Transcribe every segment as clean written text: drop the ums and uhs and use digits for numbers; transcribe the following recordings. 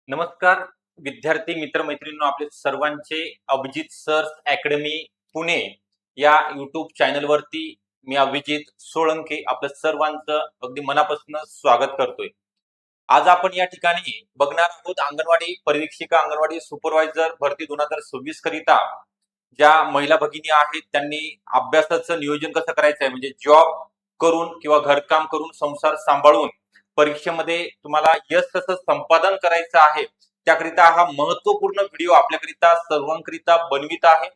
नमस्कार विद्यार्थी मित्र मैत्रिणींनो, आपले सर्वांचे अभिजित सर्स अकॅडमी पुणे या युट्यूब चॅनल वरती मी अभिजित सोळंके आपल्या सर्वांचं अगदी मनापासून स्वागत करतोय। आज आपण या ठिकाणी बघणार आहोत अंगणवाडी परिवीक्षिका अंगणवाडी सुपरवायझर भरती 2026 करिता ज्या महिला भगिनी आहेत त्यांनी अभ्यासाचं नियोजन कसं करायचं आहे, म्हणजे जॉब करून किंवा घरकाम करून संसार सांभाळून परीक्षेमध्ये तुम्हाला यश कसं संपादन करायचं आहे त्याकरिता हा महत्वपूर्ण व्हिडिओ आपल्याकरिता सर्वांकरिता बनवित आहे।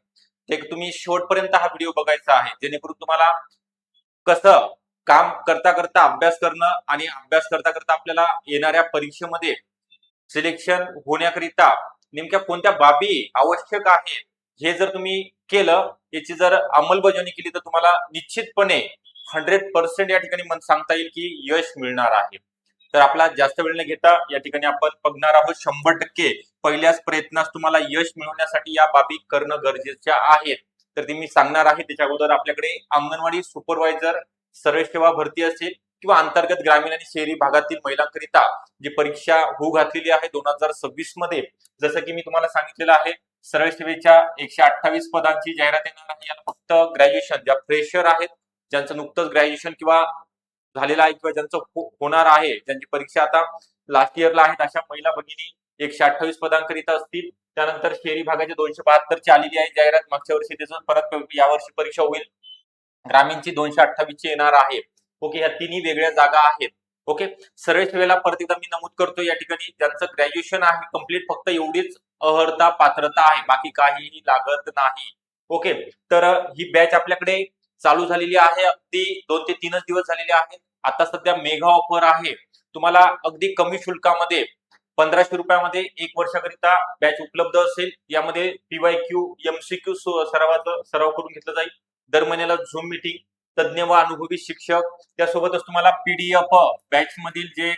ते तुम्ही शेवटपर्यंत हा व्हिडिओ बघायचा आहे, जेणेकरून तुम्हाला कसं काम करता करता अभ्यास करणं आणि अभ्यास करता करता आपल्याला येणाऱ्या परीक्षेमध्ये सिलेक्शन होण्याकरिता नेमक्या कोणत्या बाबी आवश्यक आहे हे जर तुम्ही केलं, याची जर अंमलबजावणी केली तर तुम्हाला निश्चितपणे 100% या ठिकाणी सांगता येईल की यश मिळणार आहे। तर आपला जास्त वेळ न घेता या ठिकाणी आपण बघणार आहोत 100% पहिल्याच प्रयत्नात तुम्हाला यश मिळवण्यासाठी या बाबी करणं गरजेच्या आहेत। तर ती मी सांगणार आहे। त्याच्या अगोदर आपल्याकडे अंगणवाडी सुपरवायझर सर्व सेवा भरती असेल किंवा अंतर्गत ग्रामीण आणि शहरी भागातील महिलांकरिता जी परीक्षा होऊ घातलेली आहे 2026 मध्ये, जसं की मी तुम्हाला सांगितलेलं आहे सरळ सेवेच्या 128 पदांची जाहिरात येणार आहे। याला फक्त ग्रॅज्युएशन ज्या फ्रेशर आहेत, ज्यांचं नुकतंच ग्रॅज्युएशन किंवा झालेलं आहे किंवा ज्यांचं होणार आहे, ज्यांची परीक्षा आता लास्ट इयरला आहेत, अशा महिला भगिनी 128 पदांकरिता असतील। त्यानंतर शहरी भागाच्या 272 ची आलेली आहे जाहिरात, मागच्या वर्षी त्याचं परत यावर्षी परीक्षा होईल। ग्रामीणची 228 ची येणार आहे। ओके, ह्या तिन्ही वेगळ्या जागा आहेत। ओके, सरळ सेवेला परत एकदा मी नमूद करतो या ठिकाणी ज्यांचं ग्रॅज्युएशन आहे कंप्लीट, फक्त एवढीच अर्हता पात्रता आहे, बाकी काहीही लागत नाही। ओके, तर ही बॅच आपल्याकडे चालू झालेली आहे, अगदी 2 ते 3 दिवस झालेले आहेत। आता सध्या मेगा ऑफर आहे, तुम्हाला अगदी कमी शुल्कामध्ये 1500 रुपयामध्ये 1 वर्षाकरिता बॅच उपलब्ध असेल। यामध्ये पीवायक्यू एमसीक्यू सराव करून घेतला जाईल। दर महिन्याला झूम मीटिंग, तज्ञ व अनुभवी शिक्षक, त्यासोबतच तुम्हाला पीडीएफ बॅच मधील जे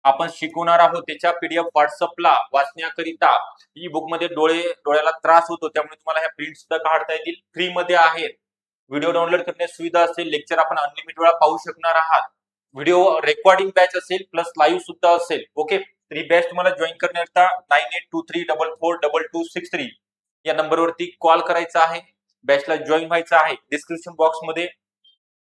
आपण शिकवणार आहोत त्याच्या पीडीएफ व्हॉट्सअपला वाचण्याकरिता ई बुक मध्ये डोळ्याला त्रास होतो, त्यामुळे तुम्हाला ह्या प्रिंट सुद्धा काढता येतील, फ्री मध्ये आहेत। व्हिडिओ डाउनलोड करण्याची सुविधा असेल, लेक्चर आपण अनलिमिटेड वेळा पाहू शकणार आहात, व्हिडिओ रेकॉर्डिंग बॅच असेल प्लस लाईव्ह सुद्धा असेल। ओके, तर ही बॅच तुम्हाला जॉईन करण्याकरता 9823442263 या नंबरवरती कॉल करायचा आहे, बॅचला जॉईन व्हायचं आहे। डिस्क्रिप्शन बॉक्स मध्ये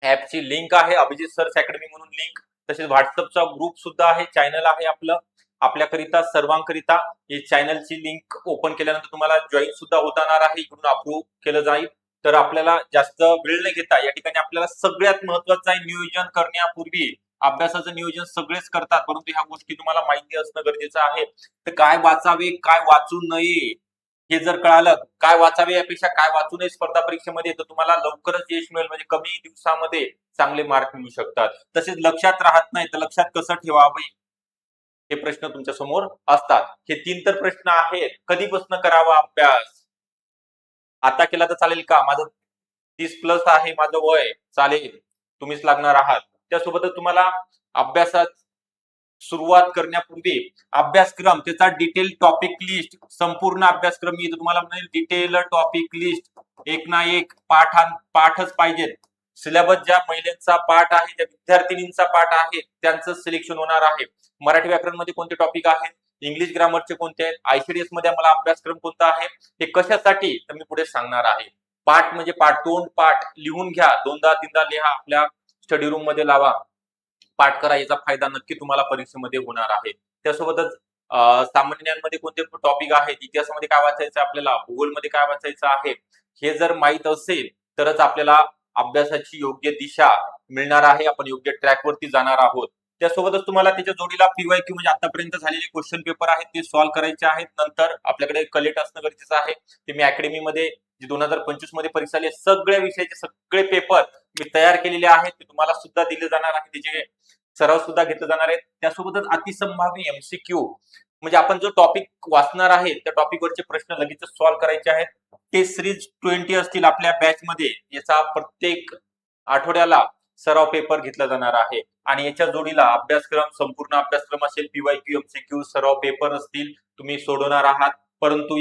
ऍपची लिंक आहे, अभिजित सर्स अकॅडमी म्हणून लिंक, तसेच व्हॉट्सअपचा ग्रुप सुद्धा आहे, चॅनल आहे आपलं आपल्याकरिता सर्वांकरिता। ही चॅनलची लिंक ओपन केल्यानंतर तुम्हाला जॉईन सुद्धा होणार आहे, इकडून अप्रूव्ह केलं जाईल। तर आपल्याला जास्त वेळ न घेता या ठिकाणी आपल्याला सगळ्यात महत्त्वाचं आहे नियोजन करण्यापूर्वी अभ्यासाचं नियोजन सगळेच करतात, परंतु ह्या गोष्टी तुम्हाला माहिती असणं गरजेचं आहे। तर काय वाचावे काय वाचू नये हे जर कळालं, काय वाचावे यापेक्षा काय वाचू नये स्पर्धा परीक्षेमध्ये, तर तुम्हाला लवकरच यश मिळेल, म्हणजे कमी दिवसामध्ये चांगले मार्क मिळू शकतात। तसेच लक्षात राहत नाही तर लक्षात कसं ठेवावे हे प्रश्न तुमच्या समोर असतात। हे 3 तर प्रश्न आहेत। कधीपासून करावा अभ्यास? आता केला तर चालेल का? माझं 30 प्लस आहे माझं वय, चालेल, तुम्हीच लागणार आहात। त्यासोबतच तुम्हाला अभ्यासात सुरुवात करण्यापूर्वी अभ्यासक्रम त्याचा डिटेल टॉपिक लिस्ट, संपूर्ण अभ्यासक्रम मी तुम्हाला म्हणेल डिटेल टॉपिक लिस्ट, एक ना एक पाठच पाहिजेत। सिलेबस ज्या महिलांचा पाठ आहे, ज्या विद्यार्थिनींचा पाठ आहे त्यांचं सिलेक्शन होणार आहे। मराठी व्याकरण मध्ये कोणते टॉपिक आहेत, इंग्लिश ग्रामरचे कोणते आहेत, आयसीडीएस मध्ये आम्हाला अभ्यासक्रम कोणता आहे, हे कशासाठी तर मी पुढे सांगणार आहे। पाठ म्हणजे पाठ, तोंड पाठ लिहून घ्या, 2दा 3दा लिहा, आपल्या स्टडी रूम मध्ये लावा, पाठ करा, याचा फायदा नक्की तुम्हाला परीक्षेमध्ये होणार आहे। त्यासोबतच सामान्य ज्ञानमध्ये कोणते टॉपिक आहेत, इतिहासामध्ये काय वाचायचं आपल्याला, भूगोलमध्ये काय वाचायचं आहे, हे जर माहित असेल तरच आपल्याला अभ्यासाची योग्य दिशा मिळणार आहे, आपण योग्य ट्रॅक वरती जाणार आहोत। त्यासोबतच तुम्हाला त्याच्या जोडीला पीवायक्यू म्हणजे आतापर्यंत झालेले क्वेश्चन पेपर आहेत ते सॉल्व्ह करायचे आहेत। नंतर आपल्याकडे कलेक्ट असणं गरजेचं आहे, ते मी अकॅडमीमध्ये जे 2025 मध्ये परीक्षा आली सगळ्या विषयाचे सगळे पेपर मी तयार केलेले आहेत, ते तुम्हाला सुद्धा दिले जाणार आहे, त्याचे सराव सुद्धा घेतले जाणार आहेत। त्यासोबतच अतिसंभाव्य एमसीक्यू म्हणजे आपण जो टॉपिक वाचणार आहे त्या टॉपिक वरचे प्रश्न लगेच सॉल्व्ह करायचे आहेत। ते सिरीज 20 असतील आपल्या बॅच मध्ये, याचा प्रत्येक आठवड्याला सराव पेपर घेतला जाणार आहे। आणि याच्या जोडीला अभ्यासक्रम, संपूर्ण अभ्यासक्रम असेल, पीवायक्यू एमसीक्यू सराव पेपर असतील, तुम्ही सोडवणार आहात। परंतु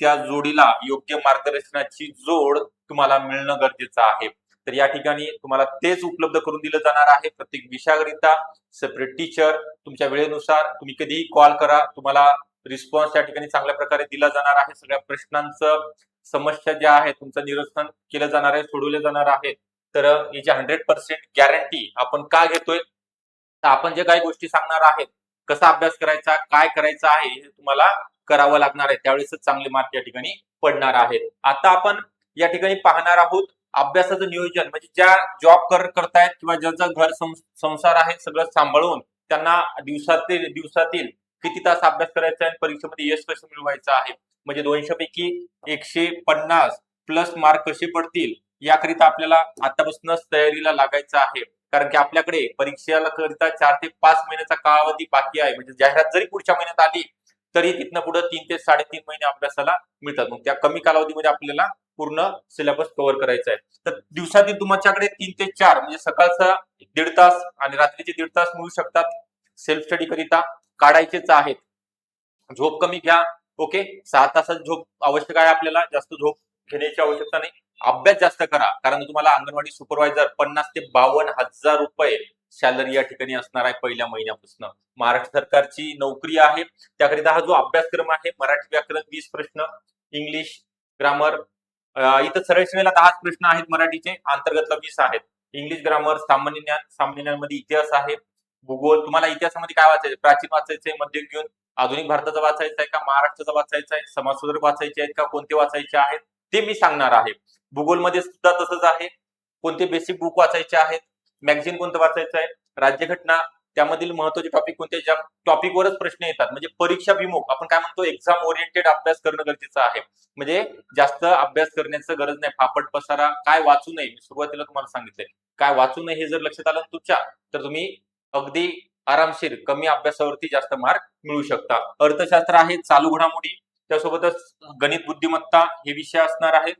त्या जोडीला योग्य मार्गदर्शनाची जोड तुम्हाला मिळणं गरजेचं आहे। तर या ठिकाणी तुम्हाला तेच उपलब्ध करून दिलं जाणार आहे। प्रत्येक विषयाकरिता सेपरेट टीचर, तुमच्या वेळेनुसार तुम्ही कधीही कॉल करा, तुम्हाला रिस्पॉन्स त्या ठिकाणी चांगल्या प्रकारे दिला जाणार आहे. सगळ्या प्रश्नांचं समस्या ज्या आहेत तुमचं निरसन केलं जाणार आहे, सोडवले जाणार आहे. तर याची 100% गॅरंटी आपण का घेतोय? तर आपण जे काही गोष्टी सांगणार आहेत, कसा अभ्यास करायचा, काय करायचं आहे हे तुम्हाला करावं लागणार आहे. त्यावेळेसच चांगले मार्क या ठिकाणी पडणार आहेत. आता आपण या ठिकाणी पाहणार आहोत अभ्यासाचं नियोजन, म्हणजे ज्या जॉब करतायत किंवा ज्यांचं घर संसार आहे सगळं सांभाळून त्यांना दिवसातील किती तास अभ्यास करायचा आहे, परीक्षेमध्ये यश कसं मिळवायचं आहे, म्हणजे 200 पैकी 150 प्लस मार्क कसे पडतील याकरिता आपल्याला आतापासूनच तयारीला लागायचं आहे. कारण की आपल्याकडे परीक्षेला करिता 4 ते 5 महिन्याचा कालावधी बाकी आहे. म्हणजे जाहिरात जरी पुढच्या महिन्यात आली तरी तिथनं पुढे 3 ते 3.5 महिने अभ्यासाला मिळतात. मग त्या कमी कालावधीमध्ये आपल्याला पूर्ण सिलेबस कव्हर करायचा आहे. तर दिवसातील तुमच्याकडे 3 ते 4 म्हणजे सकाळचा 1.5 तास आणि रात्रीचे 1.5 तास मिळू शकतात सेल्फ स्टडी करिता, काढायचेच आहेत. झोप कमी घ्या. ओके, 6 तासाची झोप आवश्यक आहे आपल्याला, जास्त झोप घेण्याची आवश्यकता नाही. अभ्यास जास्त करा, कारण तुम्हाला अंगणवाडी सुपरवायझर 50 ते 52,000 रुपये सॅलरी या ठिकाणी असणार आहे पहिल्या महिन्यापासून. महाराष्ट्र सरकारची नोकरी आहे. त्याकरिता हा जो अभ्यासक्रम आहे, मराठी व्याकरण 20 प्रश्न, इंग्लिश ग्रामर इथं सरळ श्रेणीला 10 प्रश्न आहेत मराठीचे, अंतर्गतला 20 आहेत. इंग्लिश ग्रामर, सामान्य ज्ञानमध्ये इतिहास आहे, भूगोल. तुम्हाला इतिहासामध्ये काय वाचायचं? प्राचीन वाचायचंय, मध्ययुगीन, आधुनिक भारताचा वाचायचा आहे का, महाराष्ट्राचा वाचायचा आहे, समाजसुधारक वाचायचे आहेत का, कोणते वाचायचे आहेत ते मी सांगणार आहे. भूगोलमध्ये सुद्धा तसंच आहे, कोणते बेसिक बुक वाचायचे आहेत, मॅगझिन कोणतं वाचायचं आहे, राज्यघटना, त्यामधील महत्वाचे टॉपिक कोणते, ज्या टॉपिकवरच प्रश्न येतात. म्हणजे परीक्षा विमुख, आपण काय म्हणतो, एक्झाम ओरिएंटेड अभ्यास करणं गरजेचं आहे. म्हणजे जास्त अभ्यास करण्याचं गरज नाही. फापट पसारा काय वाचू नये, मी सुरुवातीला तुम्हाला सांगितलंय काय वाचू नये. हे जर लक्षात आलं तुमच्या, तर तुम्ही अगदी आरामशीर कमी अभ्यासावरती जास्त मार्क मिळू शकता. अर्थशास्त्र आहे, चालू घडामोडी, त्यासोबतच गणित बुद्धिमत्ता हे विषय असणार आहेत.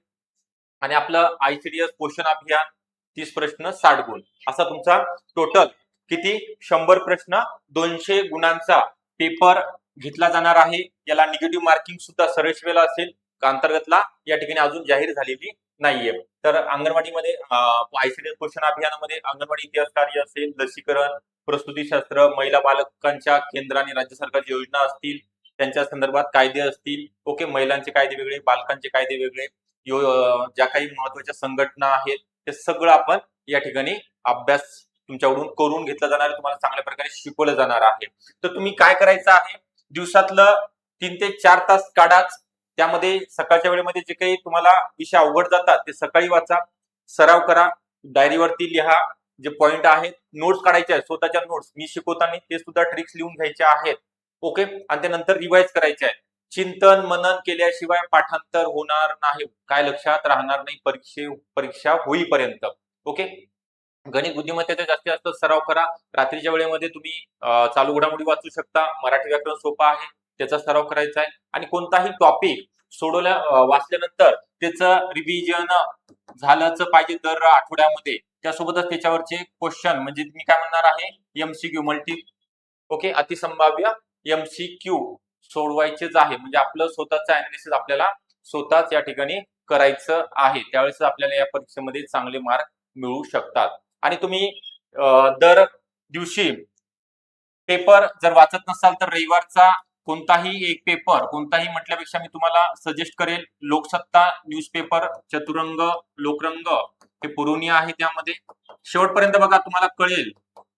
आणि आपलं आयसीडीएस क्वेश्चन अभियान 30 प्रश्न 60 गुण, असा तुमचा टोटल किती 100 प्रश्न 200 गुणांचा पेपर घेतला जाणार आहे. याला निगेटिव्ह मार्किंग सुद्धा सरळ असेल, अंतर्गतला या ठिकाणी अजून जाहीर झालेली नाहीये. तर अंगणवाडीमध्ये आयसीडीएस क्वेश्चन अभियानामध्ये अंगणवाडी इतिहास कार्य असेल, लसीकरण, प्रसूतीशास्त्र, महिला बालकांच्या केंद्र आणि राज्य सरकारची योजना असतील, त्यांच्या संदर्भात कायदे असतील. ओके, महिलांचे कायदे वेगळे, बालकांचे कायदे वेगळे, ज्या काही महत्वाच्या संघटना आहेत ते सगळं आपण या ठिकाणी अभ्यास तुमच्याकडून करून घेतला जाणार आहे. तुम्हाला चांगल्या प्रकारे शिकवलं जाणार आहे. तर तुम्ही काय करायचं आहे, दिवसातलं 3 ते 4 तास काढाच. त्यामध्ये सकाळच्या वेळेमध्ये जे काही तुम्हाला विषय अवघड जातात ते सकाळी वाचा, सराव करा, डायरीवरती लिहा, जे पॉइंट आहेत, नोट्स काढायचे आहेत, स्वतःच्या नोट्स मी शिकवताना ते सुद्धा ट्रिक्स लिहून घ्यायचे आहेत. ओके, आणि त्यानंतर रिवाइज करायचे आहे. चिंतन मनन केल्याशिवाय पाठांतर होणार नाही, काय लक्षात राहणार नाही परीक्षा होईपर्यंत. ओके, गणित बुद्धिमत्तेचा जास्तीत जास्त सराव करा. रात्रीच्या वेळेमध्ये तुम्ही चालू घडामोडी वाचू शकता, मराठी व्याकरण सोपं आहे त्याचा सराव करायचा आहे. आणि कोणताही टॉपिक वाचल्यानंतर त्याचं रिव्हिजन झालंच पाहिजे दर आठवड्यामध्ये. त्यासोबतच त्याच्यावरचे क्वेश्चन, म्हणजे मी काय म्हणणार आहे, एमसीक्यू ओके, अतिसंभाव्य एमसीक्यू सोडवायचेच आहे. म्हणजे आपलं स्वतःचं अनालिसिस आपल्याला स्वतःच या ठिकाणी करायचं आहे. त्यावेळेस आपल्याला या परीक्षेमध्ये चांगले मार्क मिळू शकतात. आणि तुम्ही दर दिवशी पेपर जर वाचत नसाल तर रविवारचा कोणताही एक पेपर, कोणताही म्हटल्यापेक्षा मी तुम्हाला सजेस्ट करेल, लोकसत्ता न्यूजपेपर, चतुरंग, लोकरंग हे पुरवणी आहे. त्यामध्ये शेवटपर्यंत बघा, तुम्हाला कळेल.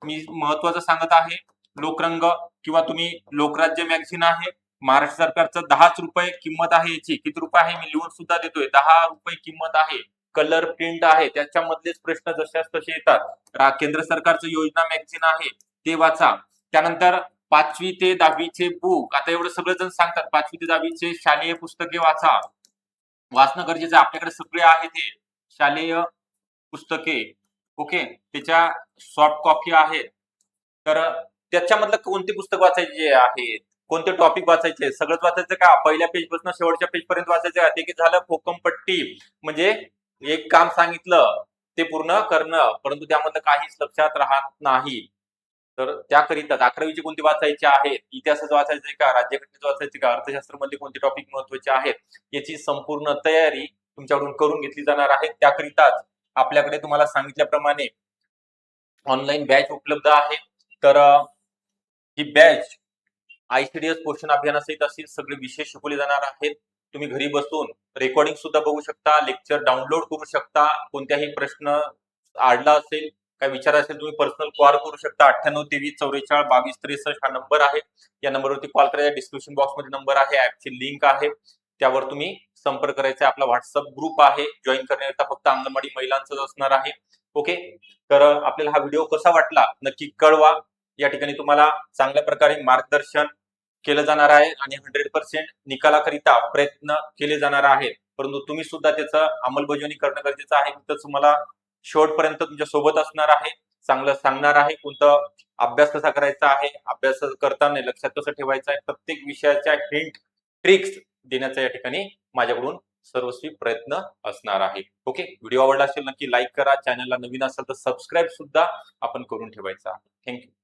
मी महत्वाचं सांगत आहे, लोकरंग किंवा तुम्ही लोकराज्य मॅगझिन आहे, महाराष्ट्र सरकारचं 10 रुपये किंमत आहे याची. किती रुपये आहे मी लिहून सुद्धा देतोय, 10 रुपये किंमत आहे. कलर प्रिंट आहे, त्याच्यामधलेच प्रश्न जशाच तसे येतात. केंद्र सरकारचं योजना मॅगझिन आहे ते वाचा. त्यानंतर 5वी ते 10वीचे बुक, आता एवढं सगळं जण सांगतात 5वी ते 10वीचे शालेय पुस्तके वाचा, वाचणं गरजेचं आहे. आपल्याकडे सगळे आहे ते शालेय पुस्तके. ओके, त्याच्या सॉफ्ट कॉपी आहेत. तर त्याच्यामधलं कोणते पुस्तक वाचायचे आहेत, कोणते टॉपिक वाचायचे, सगळंच वाचायचं का, पहिल्या पेज पासून शेवटच्या पेज पर्यंत वाचायचं का, ते की झालं कोकमपट्टी, म्हणजे एक काम सांगितलं ते पूर्ण करणं, परंतु त्यामधलं काहीच लक्षात राहत नाही. तर त्याकरिता 11वीचे कोणते वाचायचे आहेत, इतिहासाचं वाचायचंय का, राज्यघटनेचं वाचायचे का, अर्थशास्त्र मध्ये कोणते टॉपिक महत्वाचे आहेत, याची संपूर्ण तयारी तुमच्याकडून करून घेतली जाणार आहे. त्याकरिताच आपल्याकडे तुम्हाला सांगितल्याप्रमाणे ऑनलाईन बॅच उपलब्ध आहे. तर ही बॅच ICDS पोषण अभियानासहित असे सगळे विषय शिकवले जाणार आहेत. तुम्ही घरी बसून रेकॉर्डिंग सुद्धा बघू शकता, लेक्चर डाउनलोड करू शकता. कोणत्याही प्रश्न आडला असेल, काय विचार असेल, तुम्ही पर्सनल कॉल करू शकता. 9823442263 हा नंबर आहे. या नंबरवरती कॉल करायचा. डिस्क्रिप्शन बॉक्समध्ये नंबर आहे, ऍपची लिंक आहे, त्यावर तुम्ही संपर्क करायचा. आपला व्हॉट्सअप ग्रुप आहे, जॉईन करण्याकरता फक्त अंगणवाडी महिलांचाच असणार आहे. ओके, तर आपल्याला हा व्हिडिओ कसा वाटला नक्की कळवा. या ठिकाणी तुम्हाला चांगल्या प्रकारे मार्गदर्शन केलं जाणार आहे आणि 100% निकालाकरिता प्रयत्न केले जाणार आहेत. परंतु तुम्ही सुद्धा त्याचं अंमलबजावणी करणं गरजेचं आहे. तर तुम्हाला शेवटपर्यंत तुमच्या सोबत असणार आहे, चांगलं सांगणार आहे, कोणतं अभ्यास कसा करायचा आहे, अभ्यास करताना लक्षात कसं ठेवायचं आहे, प्रत्येक विषयाच्या हिंट ट्रिक्स देण्याचा या ठिकाणी माझ्याकडून सर्वस्वी प्रयत्न असणार आहे. ओके, व्हिडिओ आवडला असेल नक्की लाईक करा. चॅनलला नवीन असेल तर सबस्क्राईब सुद्धा आपण करून ठेवायचा आहे. थँक्यू.